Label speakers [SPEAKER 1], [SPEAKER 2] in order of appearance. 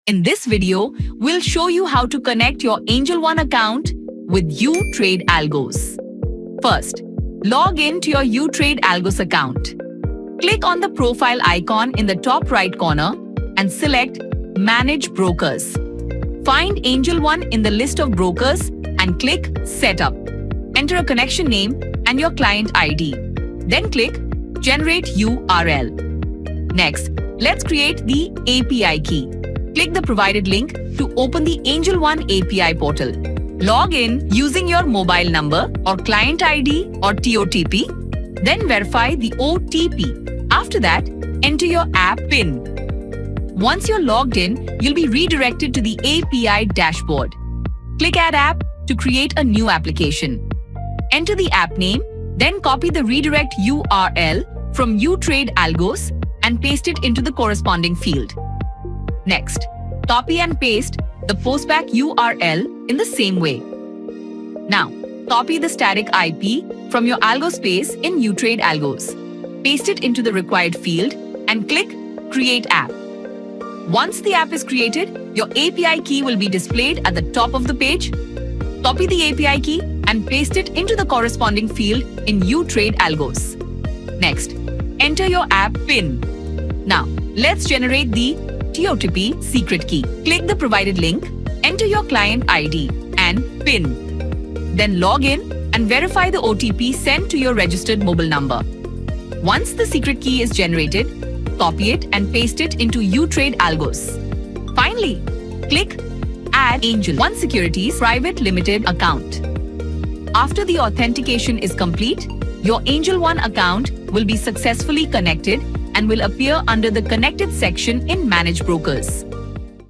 [SPEAKER 1] In this video, we'll show you how to connect your Angel One account with uTrade Algos. First, log in to your uTrade Algos account. Click on the profile icon in the top right corner and select Manage Brokers. Find Angel One in the list of brokers and click Setup. Enter a connection name and your client ID. Then click Generate URL. Next, let's create the API key. Click the provided link to open the Angel One API portal. Log in using your mobile number or client ID or TOTP. Then verify the OTP. After that, enter your app PIN. Once you're logged in, you'll be redirected to the API dashboard. Click Add App to create a new application. Enter the app name, then copy the redirect URL from uTrade Algos and paste it into the corresponding field. Next, copy and paste the Postback URL in the same way. Now, copy the static IP from your Algo space in uTrade Algos. Paste it into the required field and click Create App. Once the app is created, your API key will be displayed at the top of the page. Copy the API key and paste it into the corresponding field in uTrade Algos. Next, enter your app PIN. Now, let's generate the TOTP Secret Key. Click the provided link, enter your client ID and PIN. Then log in and verify the OTP sent to your registered mobile number. Once the secret key is generated, copy it and paste it into uTrade Algos. Finally, click Add Angel One Securities Private Limited account. After the authentication is complete, your Angel One account will be successfully connected and will appear under the Connected section in Manage Brokers.